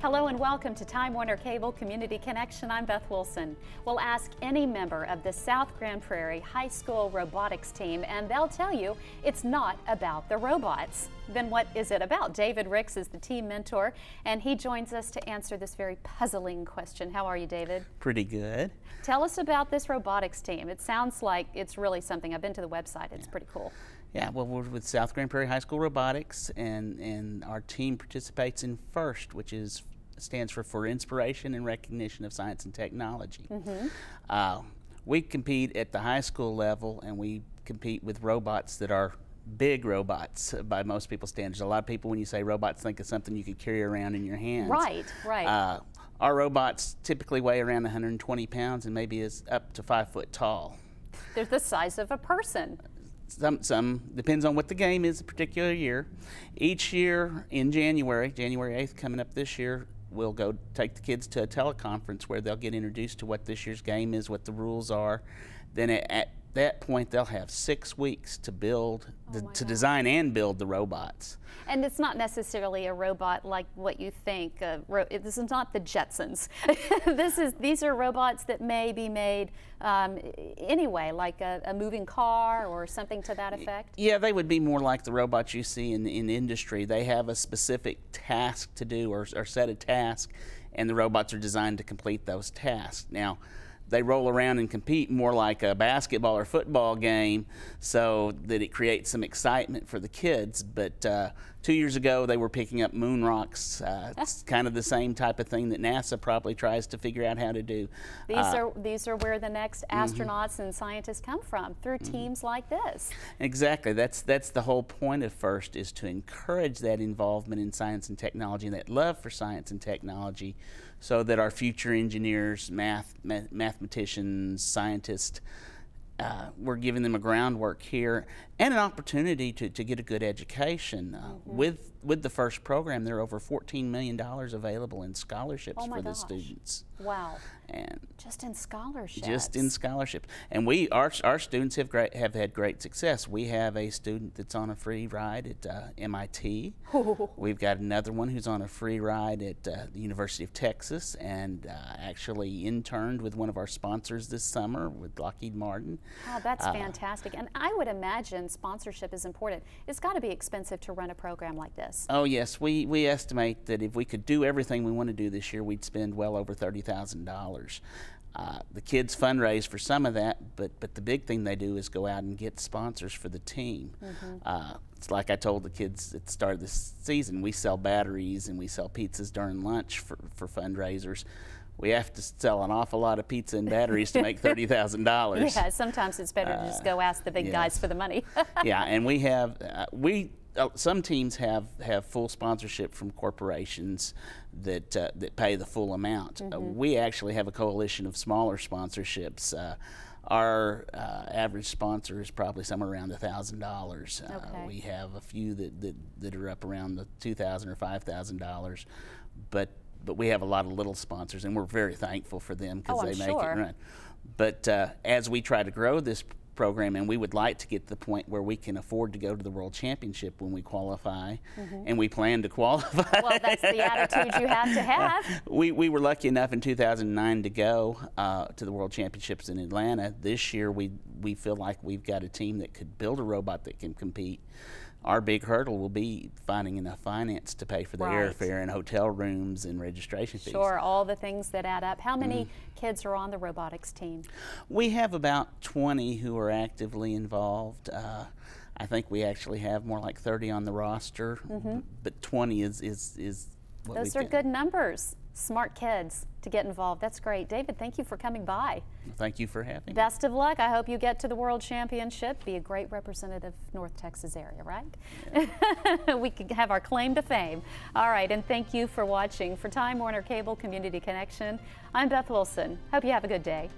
Hello and welcome to Time Warner Cable Community Connection. I'm Beth Wilson. We'll ask any member of the South Grand Prairie High School robotics team and they'll tell you it's not about the robots. Then what is it about? David Ricks is the team mentor and he joins us to answer this very puzzling question. How are you, David? Pretty good. Tell us about this robotics team. It sounds like it's really something. I've been to the website. It's pretty cool. Yeah, well, we're with South Grand Prairie High School Robotics, and our team participates in FIRST, which stands for Inspiration and Recognition of Science and Technology. We compete at the high school level, and we compete with robots that are big robots by most people's standards. A lot of people, when you say robots, think of something you could carry around in your hands. Right, right. Our robots typically weigh around 120 pounds and maybe is up to 5 foot tall. They're the size of a person. Some depends on what the game is a particular year. Each year in January 8th coming up this year, we'll go take the kids to a teleconference where they'll get introduced to what this year's game is, what the rules are. Then at that point they'll have 6 weeks to design and build the robots. And it's not necessarily a robot like what you think. This is not the Jetsons. These are robots that may be made anyway, like a moving car or something to that effect. Yeah, they would be more like the robots you see in industry. They have a specific task to do or set of tasks, and the robots are designed to complete those tasks. Now, they roll around and compete more like a basketball or football game so that it creates some excitement for the kids. But 2 years ago, they were picking up moon rocks. It's kind of the same type of thing that NASA probably tries to figure out how to do. These are where the next astronauts and scientists come from, through teams like this. Exactly. That's the whole point of FIRST, is to encourage that involvement in science and technology and that love for science and technology so that our future engineers, mathematicians, scientists, we're giving them a groundwork here and an opportunity to get a good education. With the FIRST program, there are over $14 million available in scholarships for the students. Wow. And just in scholarships. Just in scholarships. And our students have had great success. We have a student that's on a free ride at MIT. We've got another one who's on a free ride at the University of Texas, and actually interned with one of our sponsors this summer with Lockheed Martin. Oh, that's fantastic. And I would imagine sponsorship is important. It's got to be expensive to run a program like this. Oh yes, we estimate that if we could do everything we want to do this year, we'd spend well over $30,000. The kids fundraise for some of that, but the big thing they do is go out and get sponsors for the team. It's like I told the kids at the start of this season, we sell batteries and we sell pizzas during lunch for fundraisers. We have to sell an awful lot of pizza and batteries to make $30,000. Yeah, sometimes it's better to just go ask the big guys for the money. Yeah, and we have some teams have full sponsorship from corporations that pay the full amount. We actually have a coalition of smaller sponsorships. Our average sponsor is probably somewhere around $1,000. Okay. We have a few that are up around the $2,000 or $5,000, but we have a lot of little sponsors, and we're very thankful for them because they make it run. But as we try to grow this program, and we would like to get to the point where we can afford to go to the World Championship when we qualify, and we plan to qualify. Well, that's the attitude you have to have. We were lucky enough in 2009 to go to the World Championships in Atlanta. This year we feel like we've got a team that could build a robot that can compete. Our big hurdle will be finding enough finance to pay for the airfare and hotel rooms and registration fees. Sure, all the things that add up. How many kids are on the robotics team? We have about 20 who are actively involved. I think we actually have more like 30 on the roster, but 20 is what Those are good numbers. Smart kids to get involved. That's great. David, thank you for coming by. Thank you for having me. Best of luck. I hope you get to the World Championship. Be a great representative of North Texas area, right? Yeah. We could have our claim to fame. All right, and thank you for watching. For Time Warner Cable Community Connection, I'm Beth Wilson. Hope you have a good day.